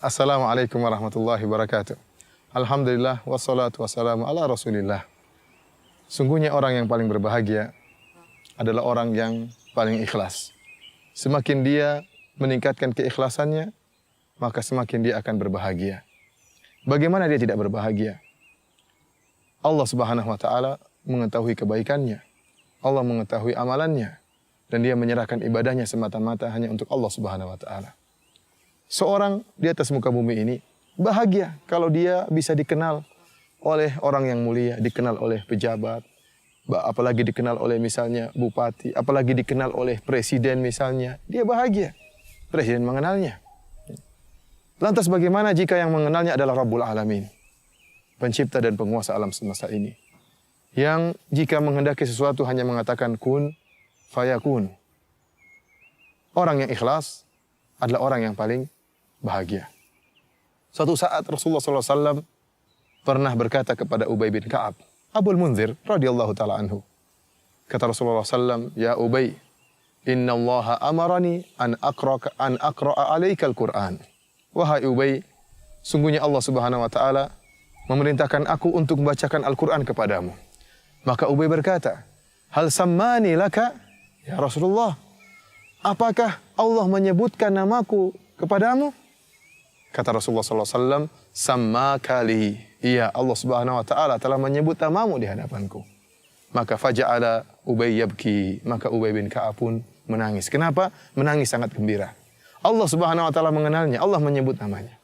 Assalamualaikum warahmatullahi wabarakatuh. Alhamdulillah wassalatu wassalamu ala Rasulillah. Sungguhnya orang yang paling berbahagia adalah orang yang paling ikhlas. Semakin dia meningkatkan keikhlasannya, maka semakin dia akan berbahagia. Bagaimana dia tidak berbahagia? Allah Subhanahu wa taala mengetahui kebaikannya. Allah mengetahui amalannya dan dia menyerahkan ibadahnya semata-mata hanya untuk Allah Subhanahu wa taala. Seorang di atas muka bumi ini bahagia kalau dia bisa dikenal oleh orang yang mulia, dikenal oleh pejabat, apalagi dikenal oleh misalnya bupati, apalagi dikenal oleh presiden misalnya, dia bahagia. Presiden mengenalnya. Lantas bagaimana jika yang mengenalnya adalah Rabbul Alamin, pencipta dan penguasa alam semesta ini, yang jika menghendaki sesuatu hanya mengatakan kun fayakun. Orang yang ikhlas adalah orang yang paling bahagia. Suatu saat Rasulullah SAW pernah berkata kepada Ubay bin Ka'ab, Abul Munzir radhiyallahu ta'ala anhu. Kata Rasulullah SAW, Ya Ubay, inna allaha amarani an akra'a alaika al-Quran. Wahai Ubay, sungguhnya Allah Subhanahu wa ta'ala memerintahkan aku untuk membacakan Al-Quran kepadamu. Maka Ubay berkata, hal sammani laka, ya Rasulullah, apakah Allah menyebutkan namaku kepadamu? Kata Rasulullah SAW, sammakali. Iya, Allah Subhanahu wa ta'ala telah menyebut namamu di hadapanku. Maka faja'ala Ubay yabki. Maka Ubay bin Ka'ab pun menangis. Kenapa? Menangis sangat gembira. Allah Subhanahu wa ta'ala mengenalnya, Allah menyebut namanya.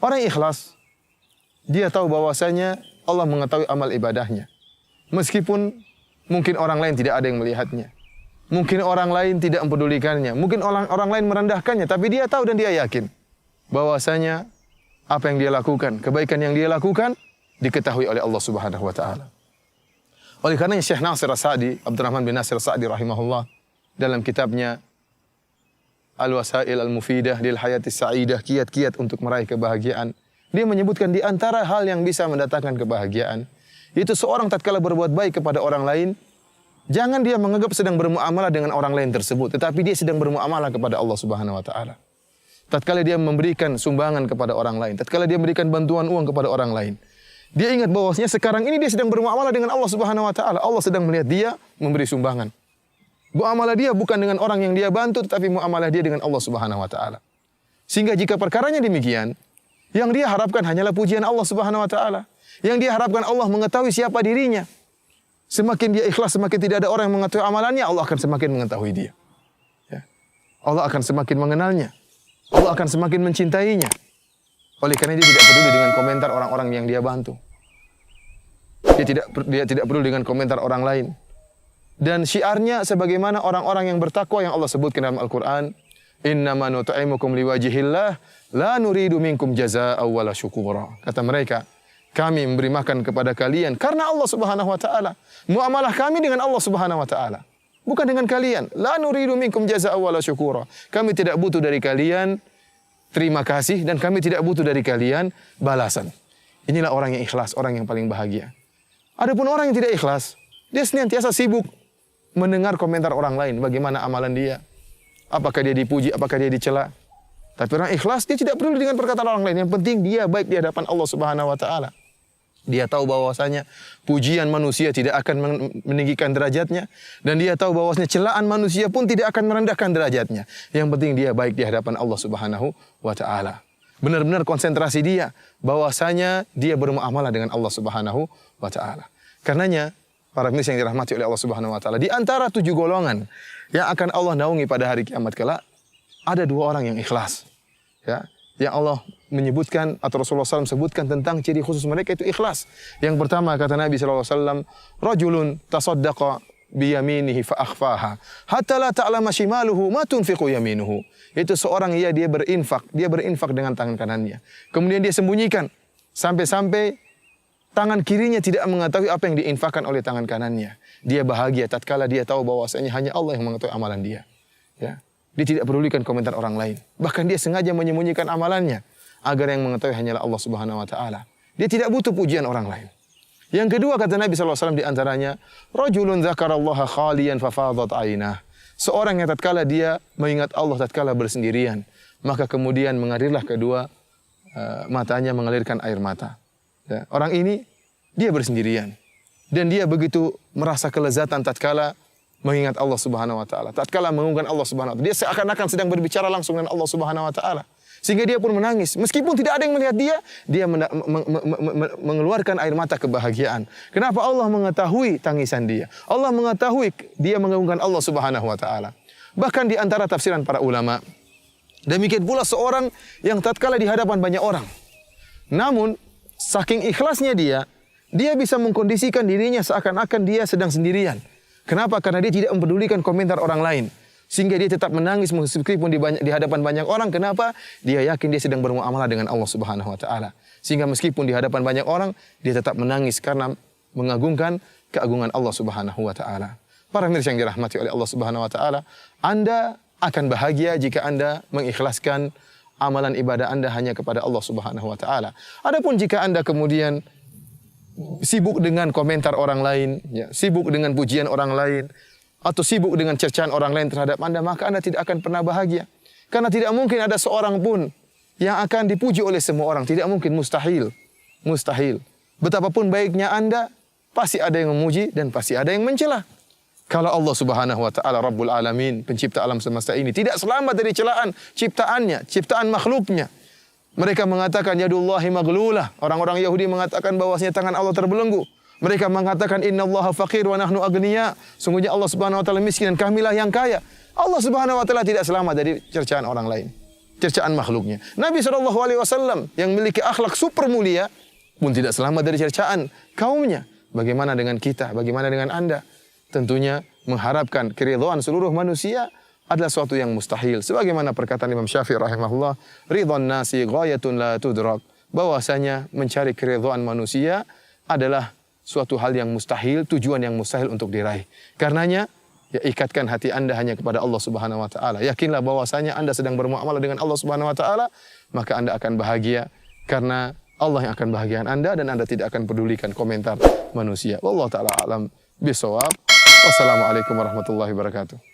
Orang ikhlas, dia tahu bahwasanya Allah mengetahui amal ibadahnya. Meskipun mungkin orang lain tidak ada yang melihatnya. Mungkin orang lain tidak mempedulikannya. Mungkin orang lain merendahkannya. Tapi dia tahu dan dia yakin bahwasanya apa yang dia lakukan, kebaikan yang dia lakukan, diketahui oleh Allah Subhanahu wa ta'ala. Oleh karenanya Syekh Nasir As-Sa'di, Abdurrahman bin Nasir As-Sa'di rahimahullah, dalam kitabnya Al-Wasail Al-Mufidah lil Hayatis Sa'idah, kiat-kiat untuk meraih kebahagiaan, dia menyebutkan di antara hal yang bisa mendatangkan kebahagiaan, itu seorang tatkala berbuat baik kepada orang lain, jangan dia menganggap sedang bermuamalah dengan orang lain tersebut, tetapi dia sedang bermuamalah kepada Allah Subhanahu wa ta'ala. Tatkala dia memberikan sumbangan kepada orang lain, tatkala dia memberikan bantuan uang kepada orang lain, dia ingat bahwasanya sekarang ini dia sedang bermuamalah dengan Allah Subhanahu wa ta'ala. Allah sedang melihat dia memberi sumbangan. Muamalah dia bukan dengan orang yang dia bantu, tetapi muamalah dia dengan Allah Subhanahu wa ta'ala. Sehingga jika perkaranya demikian, yang dia harapkan hanyalah pujian Allah Subhanahu wa ta'ala. Yang dia harapkan Allah mengetahui siapa dirinya. Semakin dia ikhlas, semakin tidak ada orang yang mengetahui amalannya, Allah akan semakin mengetahui dia. Ya. Allah akan semakin mengenalnya. Allah akan semakin mencintainya. Oleh karena dia tidak peduli dengan komentar orang-orang yang dia bantu. Dia tidak peduli dengan komentar orang lain. Dan syiarnya sebagaimana orang-orang yang bertakwa yang Allah sebutkan dalam Al-Quran. Innama nut'imukum liwajihillah la nuridu minkum jazaa'a wala syukura. Kata mereka, kami memberi makan kepada kalian karena Allah Subhanahu wa ta'ala. Muamalah kami dengan Allah Subhanahu wa ta'ala. Bukan dengan kalian. La nuridu minkum jazaa'a wala syukura. Kami tidak butuh dari kalian terima kasih dan kami tidak butuh dari kalian balasan. Inilah orang yang ikhlas, orang yang paling bahagia. Adapun orang yang tidak ikhlas, dia senantiasa sibuk mendengar komentar orang lain, bagaimana amalan dia. Apakah dia dipuji, apakah dia dicela. Tapi orang ikhlas, dia tidak peduli dengan perkataan orang lain. Yang penting dia baik di hadapan Allah Subhanahu wa ta'ala. Dia tahu bahwasanya pujian manusia tidak akan meninggikan derajatnya. Dan dia tahu bahwasanya celaan manusia pun tidak akan merendahkan derajatnya. Yang penting dia baik di hadapan Allah Subhanahu wa ta'ala. Benar-benar konsentrasi dia bahwasanya dia bermuamalah dengan Allah Subhanahu wa ta'ala. Karenanya, para pemirsa yang dirahmati oleh Allah Subhanahu wa ta'ala, di antara 7 golongan yang akan Allah naungi pada hari kiamat kelak, ada 2 orang yang ikhlas. Ya, yang Allah menyebutkan atau Rasulullah SAW sebutkan tentang ciri khusus mereka itu ikhlas. Yang pertama kata Nabi SAW, rajulun tasaddaqa biyaminihi fa akhfaha hatta la ta'lama shimaluhu ma tunfiqu yaminuhu. Itu seorang dia berinfak dengan tangan kanannya. Kemudian dia sembunyikan sampai tangan kirinya tidak mengetahui apa yang diinfakkan oleh tangan kanannya. Dia bahagia tatkala dia tahu bahwasanya hanya Allah yang mengetahui amalan dia. Ya. Dia tidak pedulikan komentar orang lain. Bahkan dia sengaja menyembunyikan amalannya agar yang mengetahui hanyalah Allah Subhanahu wa ta'ala. Dia tidak butuh pujian orang lain. Yang kedua kata Nabi SAW di antaranya, rajulun dzakarallaha khaliyan fafadat ainah. Seorang yang tatkala dia mengingat Allah tatkala bersendirian, maka kemudian mengalirlah kedua matanya mengalirkan air mata. Ya, orang ini dia bersendirian dan dia begitu merasa kelezatan tatkala mengingat Allah Subhanahu wa taala, tatkala mengagungkan Allah Subhanahu wa taala. Dia seakan-akan sedang berbicara langsung dengan Allah Subhanahu wa taala. Sehingga dia pun menangis. Meskipun tidak ada yang melihat dia mengeluarkan air mata kebahagiaan. Kenapa? Allah mengetahui tangisan dia. Allah mengetahui dia mengagungkan Allah Subhanahu wa taala. Bahkan di antara tafsiran para ulama, demikian pula seorang yang tatkala di hadapan banyak orang, namun saking ikhlasnya dia bisa mengkondisikan dirinya seakan-akan dia sedang sendirian. Kenapa? Karena dia tidak mempedulikan komentar orang lain. Sehingga dia tetap menangis meskipun di hadapan banyak orang. Kenapa? Dia yakin dia sedang bermuamalah dengan Allah Subhanahu wa taala. Sehingga meskipun di hadapan banyak orang, dia tetap menangis karena mengagungkan keagungan Allah Subhanahu wa taala. Para mirsa yang dirahmati oleh Allah Subhanahu wa taala, Anda akan bahagia jika Anda mengikhlaskan amalan ibadah Anda hanya kepada Allah Subhanahu wa taala. Adapun jika Anda kemudian sibuk dengan komentar orang lain, ya, sibuk dengan pujian orang lain, atau sibuk dengan cercaan orang lain terhadap Anda, maka Anda tidak akan pernah bahagia. Karena tidak mungkin ada seorang pun yang akan dipuji oleh semua orang. Tidak mungkin, mustahil. Mustahil. Betapapun baiknya Anda, pasti ada yang memuji dan pasti ada yang mencela. Kalau Allah Subhanahu wa taala Rabbul Alamin, pencipta alam semesta ini, tidak selamat dari celaan ciptaannya, ciptaan makhluknya. Mereka mengatakan yadullahi maghlulah. Orang-orang Yahudi mengatakan bahwasanya tangan Allah terbelenggu. Mereka mengatakan innallaha faqir wa nahnu agniya. Sungguhnya Allah Subhanahu wa taala miskin dan kamilah yang kaya. Allah Subhanahu wa taala tidak selamat dari cercaan orang lain, cercaan makhluknya. Nabi SAW yang memiliki akhlak super mulia pun tidak selamat dari cercaan kaumnya. Bagaimana dengan kita? Bagaimana dengan Anda? Tentunya mengharapkan keridhaan seluruh manusia adalah suatu yang mustahil. Sebagaimana perkataan Imam Syafi'i rahimahullah, ridhan nasi ghayatun la tudrak. Bahwasanya mencari keridhaan manusia adalah suatu hal yang mustahil, tujuan yang mustahil untuk diraih. Karenanya, ya ikatkan hati Anda hanya kepada Allah Subhanahu wa taala. Yakinlah bahwasanya Anda sedang bermuamalah dengan Allah Subhanahu wa taala, maka Anda akan bahagia karena Allah yang akan bahagiakan Anda dan Anda tidak akan pedulikan komentar manusia. Wallahu taala alam bisawab. Wassalamualaikum warahmatullahi wabarakatuh.